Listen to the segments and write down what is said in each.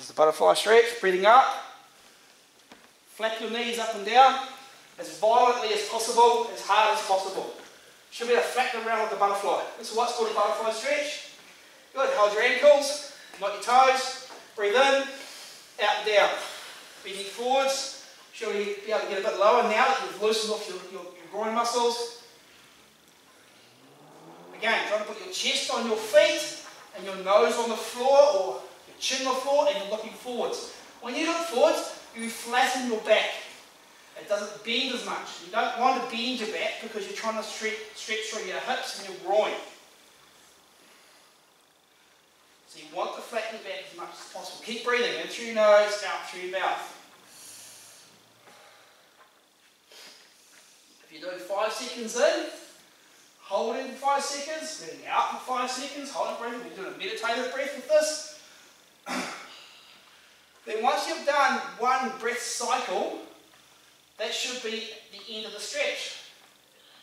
This is the butterfly stretch, breathing up. Flap your knees up and down as violently as possible, as hard as possible. Should be able to flap them around like a butterfly. This is what's called a butterfly stretch. Good, hold your ankles, not your toes. Breathe in, out and down. Bending forwards. Should we be able to get a bit lower now that you've loosened off your groin muscles. Again, trying to put your chest on your feet and your nose on the floor or your chin on the floor, and you're looking forwards. When you look forwards, you flatten your back. It doesn't bend as much. You don't want to bend your back because you're trying to stretch through your hips and your groin. So you want to flatten your back as much as possible. Keep breathing in through your nose, out through your mouth. If you're doing 5 seconds in, hold in 5 seconds, breathing out for 5 seconds, hold it breathing. We're doing a meditative breath with this. Then once you've done one breath cycle, that should be the end of the stretch.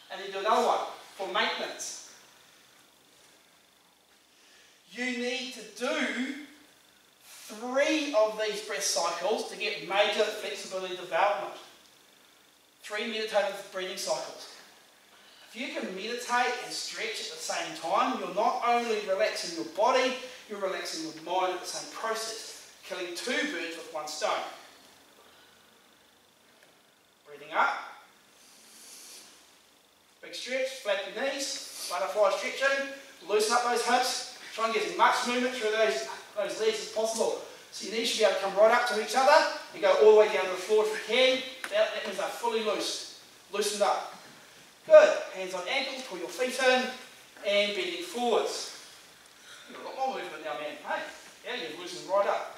And then do another one for maintenance. You need to do 3 of these breath cycles to get major flexibility development. 3 meditative breathing cycles. If you can meditate and stretch at the same time, you're not only relaxing your body, you're relaxing your mind at the same process, killing 2 birds with 1 stone. Breathing up. Big stretch, flap your knees, butterfly stretching, loosen up those hips, try and get as much movement through those legs as possible. So your knees should be able to come right up to each other and go all the way down to the floor if you can. That means they're fully loose, loosened up. Good. Hands on ankles, pull your feet in, and bending forwards. You've got a lot more movement now, man. Hey, yeah, you've loosened right up.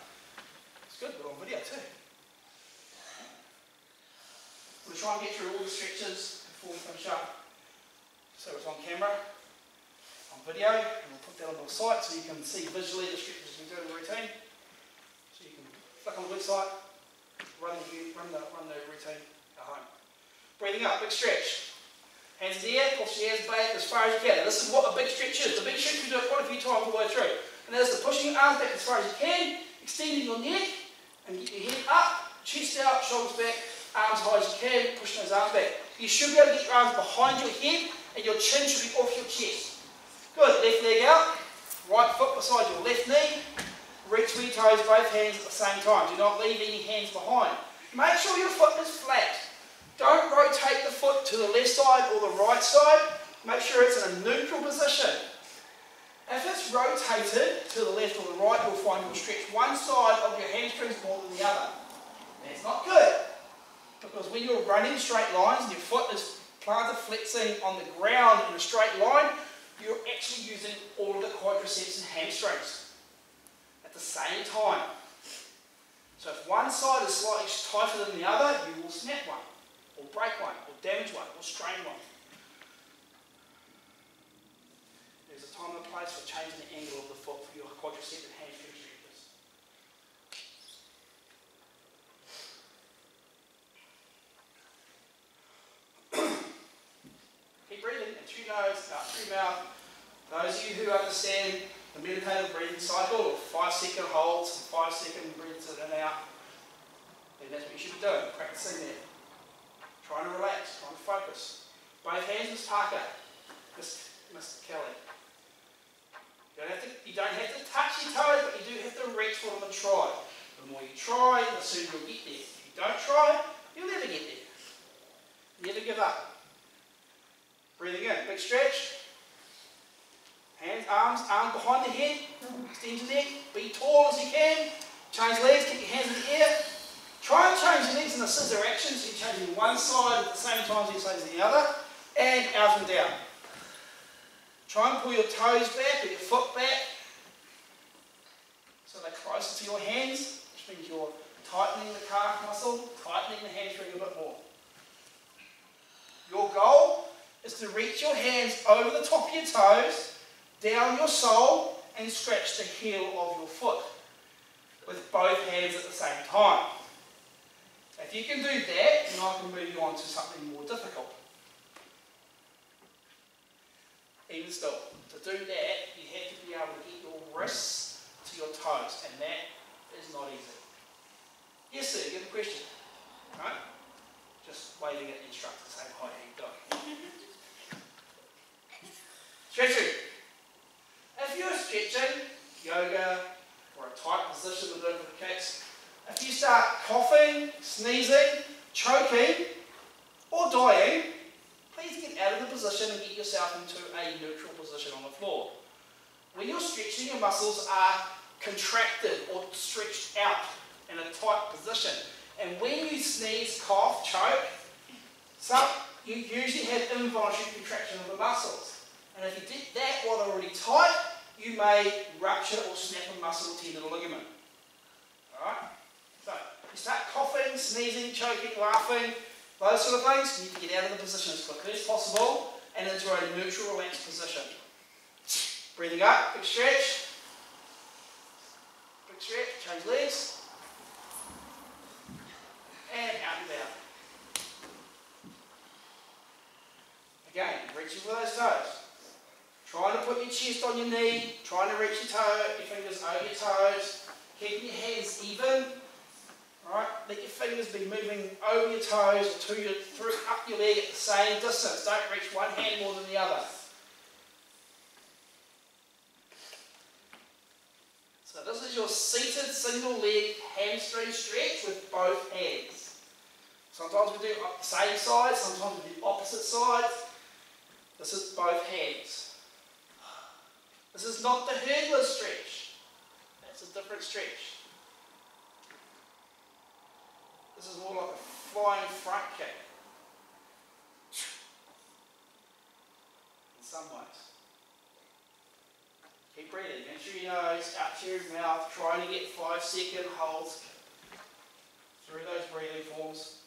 It's good, but on video too. We'll try and get through all the stretches before we finish up. So it's on camera, on video, and we'll put that on the site so you can see visually the stretches we do in the routine. So you can click on the website, run the routine at home. Breathing up, big stretch. Hands in the air, push the ears back as far as you can. And this is what a big stretch is. The big stretch we do it quite a few times all the way through. And that is the pushing your arms back as far as you can, extending your neck, and get your head up, chest out, shoulders back, arms high as you can, pushing those arms back. You should be able to get your arms behind your head, and your chin should be off your chest. Good, left leg out, right foot beside your left knee, reach for your toes, both hands at the same time. Do not leave any hands behind. Make sure your foot is flat. Don't rotate the foot to the left side or the right side. Make sure it's in a neutral position. If it's rotated to the left or the right, you'll find you'll stretch one side of your hamstrings more than the other. That's not good, because when you're running straight lines and your foot is planted flexing on the ground in a straight line, you're actually using all of the quadriceps and hamstrings at the same time. So if one side is slightly tighter than the other, you will snap one, or break one, or damage one, or strain one. There's a time and a place for changing the angle of the foot for your quadricep and hamstring stretches. Keep breathing in through your nose, out through your mouth. Those of you who understand the meditative breathing cycle, or 5-second holds, 5-second breaths in and out, then that's what you should be doing, practicing that. Trying to relax, trying to focus. Both hands, Miss Parker, Mr. Kelly. You don't have to touch your toes, but you do have to reach for them and try. The more you try, the sooner you'll get there. If you don't try, you'll never get there. Never give up. Breathing in, big stretch. Hands, arms behind the head. Extend your neck. Be tall as you can. Change legs, keep your hands in the air. Try and change your legs in a scissor action, so you're changing one side at the same time as you're changing the other. And out and down. Try and pull your toes back or your foot back so they're closer to your hands, which means you're tightening the calf muscle, tightening the hamstring a bit more. Your goal is to reach your hands over the top of your toes, down your sole, and stretch the heel of your foot with both hands at the same time. If you can do that, then I can move you on to something more difficult. Even still, to do that, you have to be able to get your wrists to your toes, and that is not easy. stretching, yoga, or a tight position with different kicks, if you start coughing, sneezing, choking, or dying, please get out of the position and get yourself into a neutral position on the floor. When you're stretching, your muscles are contracted or stretched out in a tight position. And when you sneeze, cough, choke, you usually have involuntary contraction of the muscles. And if you did that while they're already tight, you may rupture or snap a muscle, tendon, or ligament. Alright? So, you start coughing, sneezing, choking, laughing, those sort of things, you need to get out of the position as quickly as possible and into a neutral, relaxed position. Breathing up, big stretch, change legs, and out and down. Again, reaching for those toes. Trying to put your chest on your knee, trying to reach your fingers over your toes, keeping your hands even. Right? Let your fingers be moving over your toes or up your leg at the same distance. Don't reach one hand more than the other. So this is your seated single leg hamstring stretch with both hands. Sometimes we do the same side, sometimes we do opposite sides. This is both hands. This is not the hurdler stretch. That's a different stretch. This is more like a flying front kick. In some ways. Keep breathing. In through your nose, out through your mouth, trying to get 5-second holds through those breathing forms.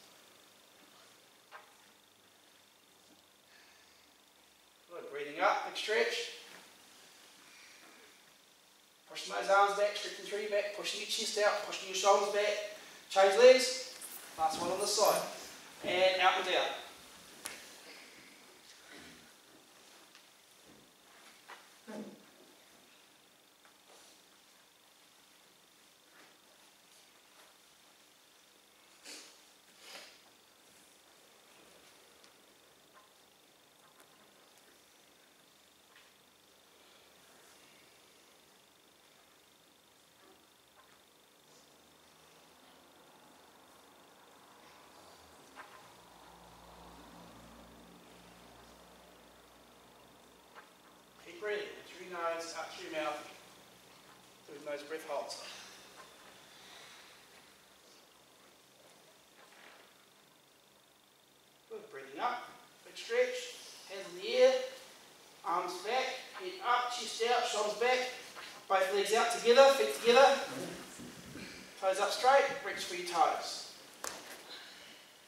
Good. Breathing up, big stretch. Pushing those arms back, stretching through your back, pushing your chest out, pushing your shoulders back. Change legs. Last one on this side. And out and down. Breathe in through your nose, out through your mouth, doing those breath holds. Good, breathing up, big stretch, hands in the air, arms back, head up, chest out, shoulders back, both legs out together, feet together, toes up straight, reach for your toes.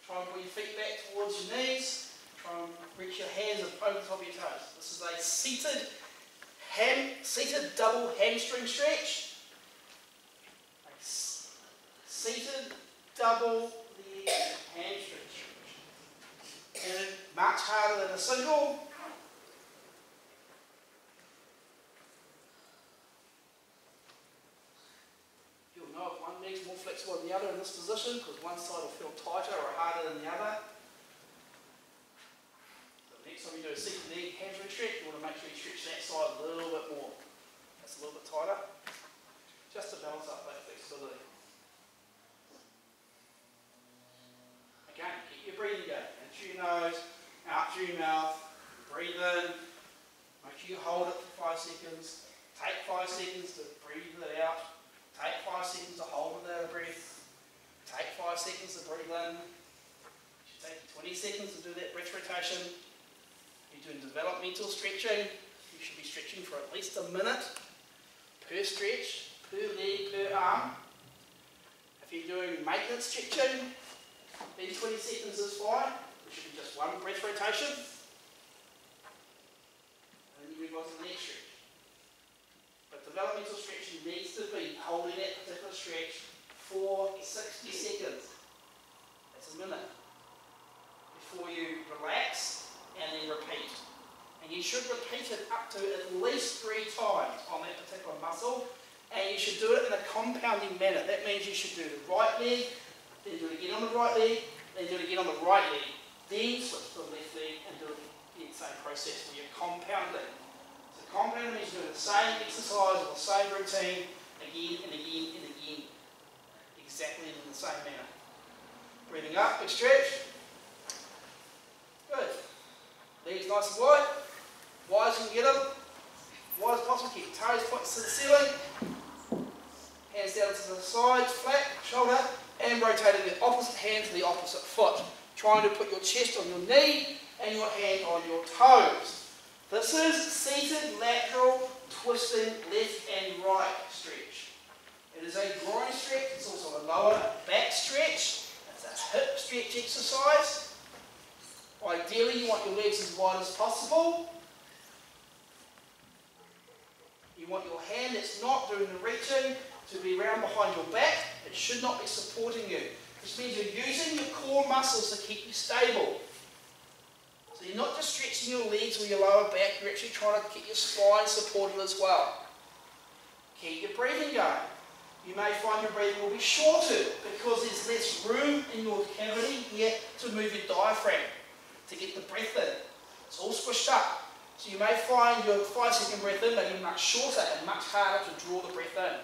Try and pull your feet back towards your knees, try and reach your hands over the top of your toes. This is a seated double hamstring stretch. Seated double leg hamstring stretch. And much harder than a single. You'll know if one leg's more flexible than the other in this position because one side will feel tighter or harder than the other. Next time you do a seated leg hamstring stretch, you want to make sure you stretch that side a little bit more. That's a little bit tighter, just to balance up that flexibility. Again, keep your breathing going. In through your nose, out through your mouth. Breathe in. Make sure you hold it for 5 seconds. Take 5 seconds to breathe it out. Take 5 seconds to hold it out of breath. Take 5 seconds to breathe in. It should take you 20 seconds to do that breath rotation. If you're doing developmental stretching, you should be stretching for at least a minute per stretch, per leg, per arm. If you're doing maintenance stretching, then 20 seconds is fine. It should be just one breath rotation. And then you move on to the next stretch. But developmental stretching needs to be holding that particular stretch for 60 seconds. That's a minute. Before you relax and then repeat. And you should repeat it up to at least 3 times on that particular muscle, and you should do it in a compounding manner. That means you should do the right leg, then do it again on the right leg, then do it again on the right leg, then switch to the left leg and do it again, same process where you're compounding. So Compound means doing the same exercise or the same routine again and again and again. Exactly in the same manner. Breathing up, big stretch. Good. Legs nice and wide. Wide as you can get them. Wide as possible. Keep your toes pointing to the ceiling. Hands down to the sides, flat, shoulder, and rotating the opposite hand to the opposite foot. Trying to put your chest on your knee and your hand on your toes. This is seated lateral twisting left and right stretch. It is a groin stretch, it's also a lower back stretch, it's a hip stretch exercise. Ideally you want your legs as wide as possible. You want your hand that's not doing the reaching to be around behind your back. It should not be supporting you. This means you're using your core muscles to keep you stable. So you're not just stretching your legs or your lower back, you're actually trying to keep your spine supported as well. Keep your breathing going. You may find your breathing will be shorter because there's less room in your cavity here to move your diaphragm, to get the breath in. It's all squished up. So you may find your 5-second breath in may be much shorter and much harder to draw the breath in.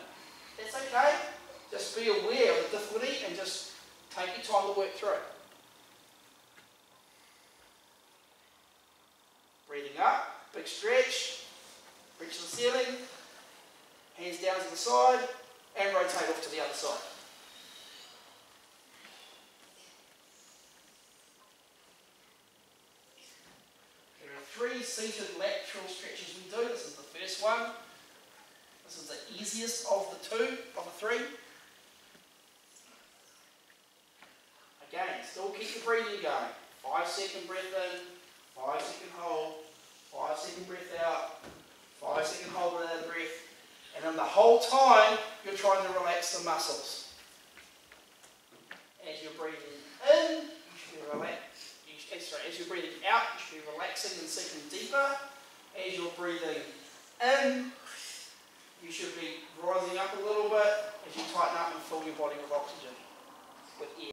That's okay. Just be aware of the difficulty and just take your time to work through it. Breathing up, big stretch, reach to the ceiling, hands down to the side, and rotate off to the other side. There are 3 seated lateral stretches we do. This is the first one. This is the easiest of the 3. Again, still keep the breathing going. 5-second breath in, 5-second hold, 5-second breath out, 5-second hold without a breath. And then the whole time, you're trying to relax the muscles. As you're breathing in, you should be relaxed. As you're breathing out, you should be relaxing and sinking deeper. As you're breathing in, you should be rising up a little bit as you tighten up and fill your body with oxygen, with air.